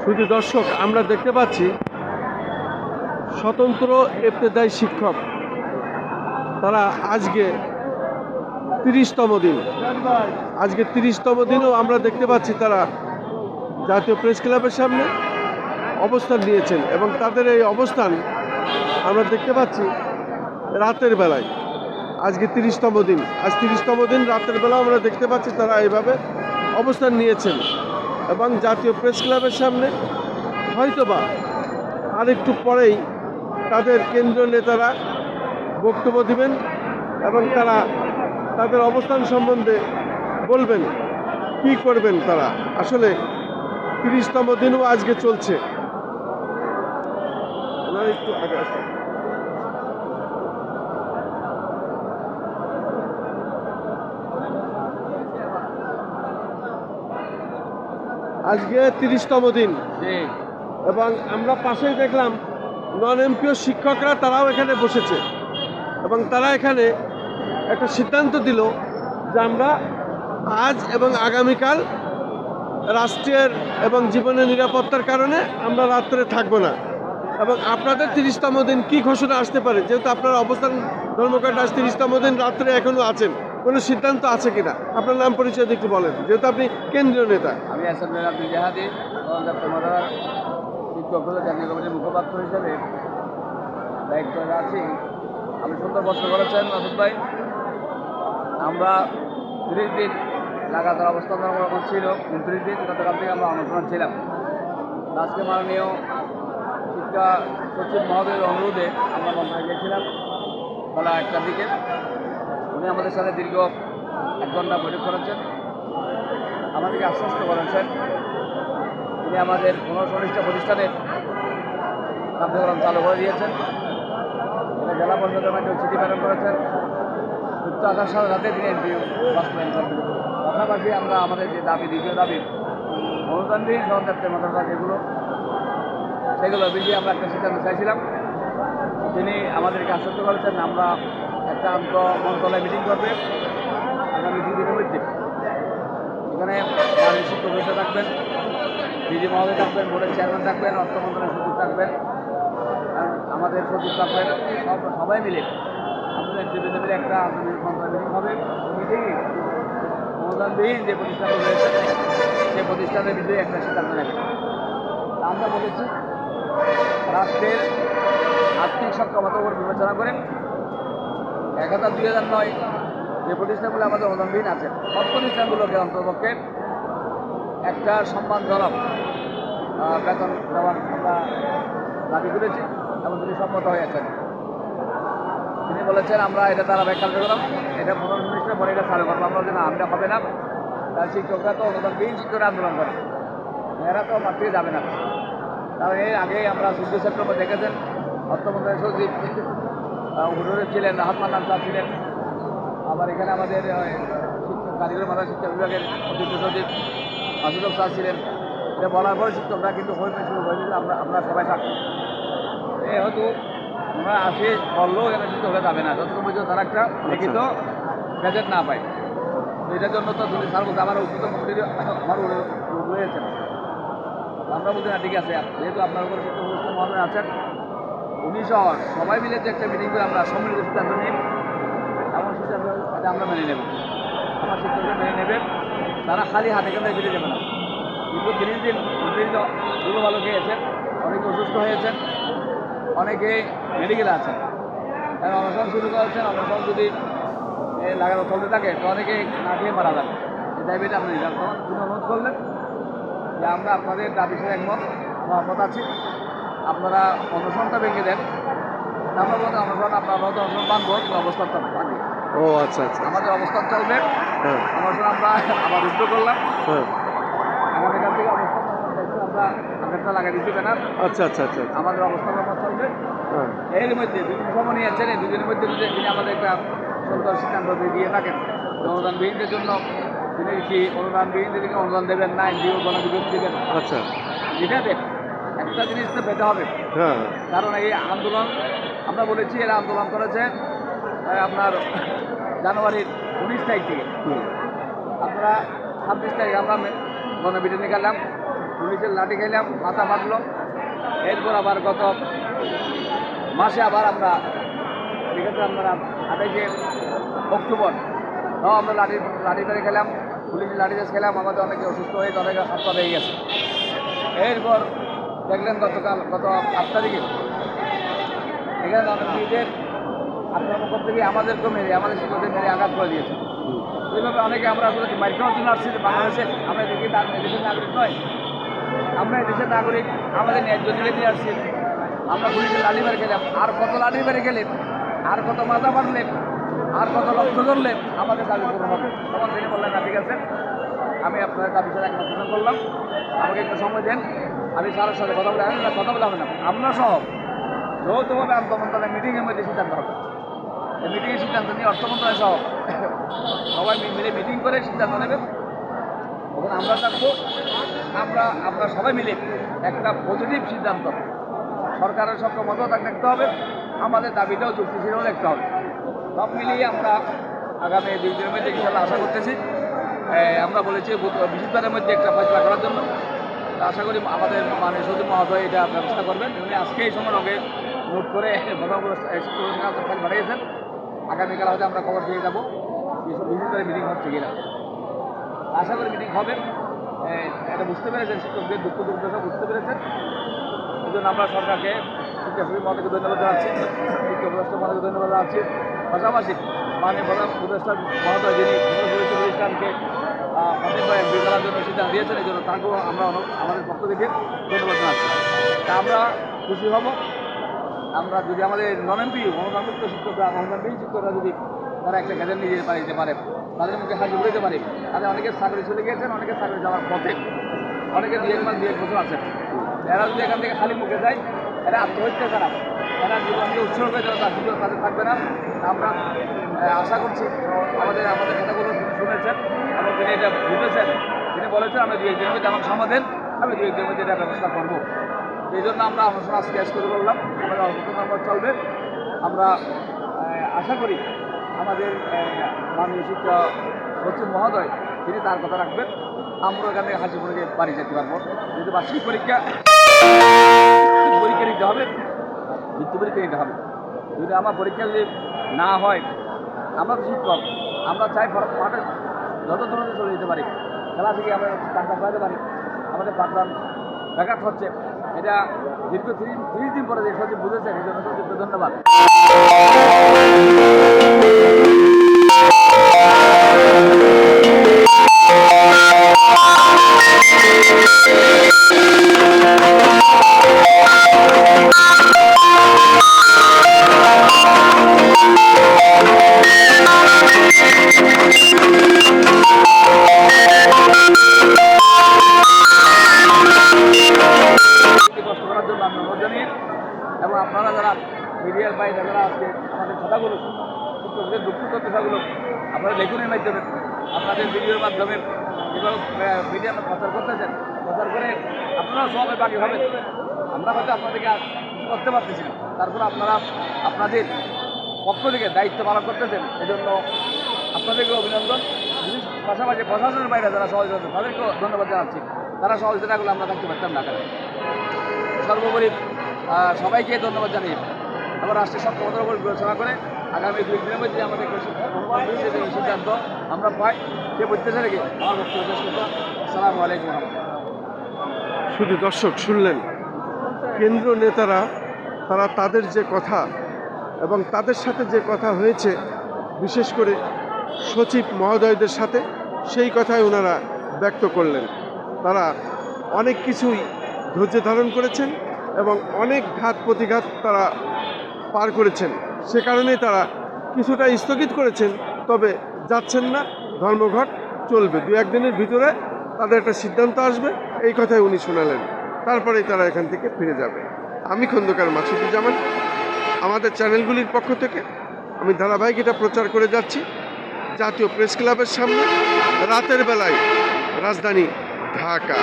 শুধু দর্শক, আমরা দেখতে পাচ্ছি স্বতন্ত্র ইবতেদায়ী শিক্ষক, তারা আজকে 30তম দিন, আজকে 30তম দিনও আমরা দেখতে পাচ্ছি তারা জাতীয় প্রেস ক্লাবের সামনে অবস্থান নিয়েছেন এবং তাদের এই অবস্থান আমরা দেখতে পাচ্ছি রাতের বেলায়। আজকে 30তম দিন, আজ 30তম দিন রাতের বেলা আমরা দেখতে পাচ্ছি তারা এইভাবে অবস্থান নিয়েছেন এবং জাতীয় প্রেস ক্লাবের সামনে হয়তোবা আর একটু পরেই তাদের কেন্দ্রীয় নেতারা বক্তব্য দিবেন এবং তারা তাদের অবস্থান সম্বন্ধে বলবেন কি করবেন তারা। আসলে 30তম দিনও আজকে চলছে। একটু আগে আসুন। আজকে 30তম দিন এবং আমরা পাশেই দেখলাম নন এমপিও শিক্ষকরা তারাও এখানে বসেছে এবং তারা এখানে একটা সিদ্ধান্ত দিল যে আমরা আজ এবং আগামীকাল রাষ্ট্রের এবং জীবনের নিরাপত্তার কারণে আমরা রাত্রে থাকবো না। এবং আপনাদের 30তম দিন কি ঘোষণা আসতে পারে, যেহেতু আপনার অবস্থান ধর্মঘট আজ 30তম দিন রাত্রে এখনো আছেন, কোনো সিদ্ধান্ত আছে কিনা? আপনার নাম পরিচয় একটু বলেন, যেহেতু আপনি কেন্দ্রীয় নেতা। আমি আসাদুল আব্দুল জাহাদি, শিক্ষক জাতীয় কমিটির মুখপাত্র হিসেবে দায়িত্ব আছি। আমি 17 বছর করেছেন মাসুদ ভাই। আমরা 30 দিন লাগাতার অবস্থান ছিল, 29 দিন গতকাল থেকে আমরা অনশন ছিলাম। আজকে মাননীয় শিক্ষা সচিব মহোদয়ের অনুরোধে আমরা মন্ত্রণালয়ে গিয়েছিলাম বেলা 1টার দিকে। উনি আমাদের সাথে দীর্ঘ 1 ঘন্টা বৈঠক করেছেন, আমাদেরকে আশ্বস্ত করেছেন তিনি আমাদের গণসংশ্লিষ্ট প্রতিষ্ঠানের কার্যক্রম চালু করে দিয়েছেন। জেলা পরিষদের মাধ্যমে চিঠি প্রেরণ করেছেন, যুক্ত আসার সাথে সাথে তিনি এমপিও বাস্তবায়ন করবেন। পাশাপাশি আমরা আমাদের যে দাবি, দ্বিতীয় দাবি অনুদানবিহীন সহযাত্রী মাদ্রাসা যেগুলো, সেগুলো বিষয়ে আমরা একটা সিদ্ধান্ত চাইছিলাম। তিনি আমাদেরকে আশ্বস্ত করেছেন আমরা একটা মন্ত্রণালয় মিটিং করবে আগামী 2 দিনের মধ্যে। এখানে বাড়ির শিক্ষক হিসেবে থাকবেন, ডিজি মহোদয় থাকবেন, বোর্ডের চেয়ারম্যান থাকবেন, অর্থ মন্ত্রণালয়ের সচিব থাকবেন, আমাদের সচিব থাকবেন, সবাই মিলে আমাদের নেতৃবৃন্দ মিলে একটা আন্তর্জাতিক মন্ত্রণালয় মিটিং হবে। মিটিংয়ে অনুদানবিহীন যে প্রতিষ্ঠানগুলো রয়েছে সেই প্রতিষ্ঠানের বিষয়ে একটা সিদ্ধান্ত নেবে। আমরা বলেছি রাষ্ট্রের আর্থিক সক্ষমতার উপর বিবেচনা করে 1000-2009 যে প্রতিষ্ঠানগুলো আমাদের অনুদানবিহীন আছে সব প্রতিষ্ঠানগুলোকে অন্তর্পক্ষে একটা সম্মানজনক বেতন দেওয়ার আমরা দাবি করেছি এবং তিনি সম্মত হয়েছেন। তিনি বলেছেন আমরা এটা ধারাবাহিক কার্যক্রম, এটা 15 পরে এটা চালু করবো। আমরা যেন আমরা হবে না, তার শিক্ষকরা তো অনুদানবিহীন শিক্ষকরা আন্দোলন করে, এরা তো মাত্রই যাবে না। কারণ এর আগে আমরা 14 সেপ্টেম্বর দেখেছেন অর্থমন্ত্রণালয়ের সচিব হুজুরে ছিলেন, রাহাত মান্নান স্যার ছিলেন, আবার এখানে আমাদের কারিগরি মাদ্রাসা শিক্ষা বিভাগের অতিরিক্ত সচিব মাসুদ স্যার ছিলেন। এটা বলার পরে শিক্ষকরা কিন্তু হইতে শুরু হয়েছিল আমরা সবাই থাকি হয়তো আমরা আসে বললেও এখানে শিক্ষকরা যাবে না যতক্ষণ পর্যন্ত তারা একটা লিখিত গ্যাজেট না পায়। এটার জন্য তো দুই স্যার বলতে আমার উচ্চতম কমিটির আমার রয়েছে। আমরা বলতে না ঠিক আছে, যেহেতু আপনার উপর শিক্ষক মহাজন আছেন, উনি সহ সবাই মিলে যে একটা মিটিং করে আমরা সম্মিলিত সিদ্ধান্ত নিই, এমন সিদ্ধান্ত এটা আমরা মেনে নেব। আমার শিক্ষকরা মেনে নেবেন, তারা খালি হাতে কেন ফিরে যাবে না। কিন্তু দিন দুটো ভালো খেয়েছেন, অনেকে অসুস্থ হয়েছেন, অনেকে মেডিকেলে আছেন, তারা অনশন শুরু করেছেন। অনশন যদি লাগানো চলতে থাকে তো অনেকে না খেয়ে মারা যাবে। এই দাবিটা আপনি তিনি অনুরোধ করলেন যে আমরা আপনাদের দাবির সাথে সহমত আছি, আপনারা অনশনটা ভেঙে দেন। আমরা বলতে অনশন আপনারা হয়তো অনশন বাঁধব, অবস্থান থাকবে। ও আচ্ছা আচ্ছা, আমাদের অবস্থান চলবে। অনশন আমরা আবার রুদ্ধ করলাম, আগামীকাল থেকে অবস্থান আমরা আগেরটা লাগাই দিচ্ছি ব্যানার। আচ্ছা আচ্ছা আচ্ছা, আমাদের অবস্থান চলবে। এর মধ্যে 2 দিন সময় নিয়েছেন, এই 2 দিনের মধ্যে যদি তিনি আমাদের একটা সুন্দর সিদ্ধান্ত দিয়ে থাকেন অনুদানবিহীনদের জন্য, তিনি কি অনুদানবিহীনদেরকে অনুদান দেবেন না, এনজিও গণবিদ্যুৎ দেবেন। আচ্ছা, এটা দেখ একটা জিনিস তো পেতে হবে, কারণ এই আন্দোলন আমরা বলেছি এরা আন্দোলন করেছে আপনার জানুয়ারির 19 তারিখ থেকে। আপনারা 26 তারিখ আমরা গণবিধি নিকালাম, পুলিশের লাঠি খেলাম, মাথা ফাটলো। এরপর আবার গত মাসে আবার আমরা দেখেছি আমরা 28 অক্টোবর তাও আমরা লাঠি মেরে খেলাম, পুলিশের লাঠি চাষ খেলাম। আমাদের অনেকে অসুস্থ হয়ে অনেকে হাত পা ভেঙে গেছে। এরপর দেখলেন গত 8 তারিখে এখানে অনেক নিজেদের আক্রমণ করতে গিয়ে আমাদেরকেও মেরে, আমাদের শিক্ষকদের মেরে আঘাত করে দিয়েছে। এইভাবে অনেকে আমরা আসলে মাইর খাওয়ার জন্য আসছি বাংলাদেশে। আমরা দেখি দেশের নাগরিক নয়, আমরা এই দেশের নাগরিক, আমাদের ন্যায্য দিলে দিয়ে আসছি। আমরা পুলিশের লাঠি মেরে খেলাম, আর কত লাঠি মেরে গেলেন, আর কত মাথা মারলেন, আর কত লক্ষ্য ধরলেন, আমাদের দাবি পূরণ হবে। তখন তিনি বললেন না ঠিক আছে, আমি আপনাদের দাবি সাথে একমত পোষণ করলাম, আমাকে একটু সময় দেন, আমি স্যারের সাথে কথা বলে কথা বলে হবে না, আমরা সহ যৌথভাবে আন্তঃ মন্ত্রণালয় মিটিংয়ের মধ্যে সিদ্ধান্ত হবে। এই মিটিংয়ের সিদ্ধান্ত নিয়ে অর্থ মন্ত্রণালয় সহ সবাই মিলে মিটিং করে সিদ্ধান্ত নেবে। তখন আমরা থাকবো, আমরা সবাই মিলে একটা পজিটিভ সিদ্ধান্ত, সরকারের সব মতো দেখতে হবে, আমাদের দাবিটাও যুক্তিশীলও দেখতে হবে। সব মিলিয়ে আমরা আগামী 2 দিনের মধ্যে ইনশাল্লাহ আশা করতেছি। আমরা বলেছি বৃহস্পতিবারের মধ্যে একটা ফয়সলা করার জন্য। আশা করি আমাদের মানে সচিব মহোদয় এটা ব্যবস্থা করবেন। উনি আজকে এই সময় আগে নোট করে পাঠিয়েছেন। আগামীকাল হয়তো আমরা খবর পেয়ে যাবো বৃহস্পতিবারে মিটিং হচ্ছে কিনা। আশা করি মিটিং হবে। এটা বুঝতে পেরেছেন, শিক্ষকদের দুঃখ দুর্দশা বুঝতে পেরেছেন। এই জন্য আমরা সরকারকে, শিক্ষা সচিব মহোদয়কে ধন্যবাদ জানাচ্ছি, শিক্ষা উপদেষ্টা মহোদয়কে ধন্যবাদ জানাচ্ছি। পাশাপাশি মাননীয় প্রধান উপদেষ্টা মহোদয় যিনি ইসলামকে অনেকবার এমপি করার জন্য সিদ্ধান্ত দিয়েছেন, এই জন্য তাকেও আমরা আমাদের পক্ষ থেকে ধন্যবাদ জানাচ্ছি। তা আমরা খুশি হব আমরা যদি আমাদের নন এমপি অনুদানমুক্ত শিক্ষকরা, অনুদানবিহীন শিক্ষকরা যদি তারা একটা গ্যাজেট নিয়ে যেতে পারে, তাদের মুখে হাসি উঠে পারে। তাদের অনেকের চাকরি চলে গিয়েছেন, অনেকের চাকরি যাওয়ার পথে, অনেকে 2 মাস 2 বছর আছেন। এরা যদি এখান থেকে খালি মুখে যায়, এরা আত্মহত্যা খারাপ, এরা জীবনকে উৎসর্গ হয়ে যাবে, তার সুযোগ তাদের থাকবে না। আমরা আশা করছি আমাদের কথাগুলো শুনেছেন এবং তিনি এটা বুঝেছেন। তিনি বলেছেন আমি 2-1 দিনের মধ্যে আমাকে সময় দেন, আমি 2-1 দিনের মধ্যে এটা ব্যবস্থা করবো। এই জন্য আমরা অনুষ্ঠান আজকে শুরু করলাম, আমাদের অনুষ্ঠান চলবে। আমরা আশা করি আমাদের মাননীয় শিক্ষা সচিব মহোদয় তিনি তার কথা রাখবেন। আমরা এখান থেকে হাসি পড়ে বাড়ি যেতে পারবো। যেহেতু বার্ষিক পরীক্ষা নিতে হবে, বৃত্তি পরীক্ষা নিতে হবে। যদি আমার পরীক্ষা যদি না হয়, আমরা তো শিক্ষক, আমরা চাই মাঠে যত দূরত্বে চলে যেতে পারি, খেলা থেকে আমরা টাকা পাইতে পারি। আমাদের পাঠদান ব্যাঘাত হচ্ছে, এটা দীর্ঘ 30 দিন পরে যে সচিব বুঝেছেন, এই জন্য সচিবকে ধন্যবাদ। কষ্ট করার জন্য আমি অনুরোধ জানিয়ে, এবং আপনারা যারা মিডিয়ার বাইরে যারা আজকে আমাদের কথাগুলো, শিক্ষকদের দুঃখ কথাগুলো আপনারা লেখনের মাধ্যমে, আপনাদের ভিডিওর মাধ্যমে যেভাবে মিডিয়া প্রচার করতেছেন, প্রচার করে আপনারা সবাই বাকি হবেন। আমরা হয়তো আপনাদেরকে করতে পারতেছি না, তারপর আপনারা আপনাদের পক্ষ থেকে দায়িত্ব পালন করতেছেন, এজন্য আপনাদেরকে অভিনন্দন। পাশাপাশি প্রশাসনের বাইরে যারা সহযোগিতা করছেন তাদেরকেও ধন্যবাদ জানাচ্ছি। তারা সহযোগিতা করলে আমরা থাকতে পারতাম না। সর্বোপরি সবাইকে ধন্যবাদ জানিয়ে আবার রাষ্ট্রের সক্ষমতার উপর বিবেচনা করে আগামী 2 দিনের মধ্যে আমাদের সিদ্ধান্ত আমরা পাই, সে প্রত্যাশা রেখে আমার বক্তব্য শেষ করবো। আসসালামু আলাইকুম। শুধু দর্শক শুনলেন, কেন্দ্র নেতারা তারা তাদের যে কথা এবং তাদের সাথে যে কথা হয়েছে, বিশেষ করে সচিব মহোদয়দের সাথে, সেই কথাই ওনারা ব্যক্ত করলেন। তারা অনেক কিছুই ধৈর্য ধারণ করেছেন এবং অনেক ঘাত প্রতিঘাত তারা পার করেছেন। সে কারণেই তারা কিছুটা স্থগিত করেছেন, তবে যাচ্ছেন না, ধর্মঘট চলবে। 2-1 দিনের ভিতরে তাদের একটা সিদ্ধান্ত আসবে, এই কথাই উনি শোনালেন। তারপরেই তারা এখান থেকে ফিরে যাবে। আমি খন্দকার মাসুদুজ্জামান, আমাদের চ্যানেলগুলির পক্ষ থেকে আমি ধারাবাহিক এটা প্রচার করে যাচ্ছি। জাতীয় প্রেস ক্লাবের সামনে রাতের বেলায়, রাজধানী ঢাকা।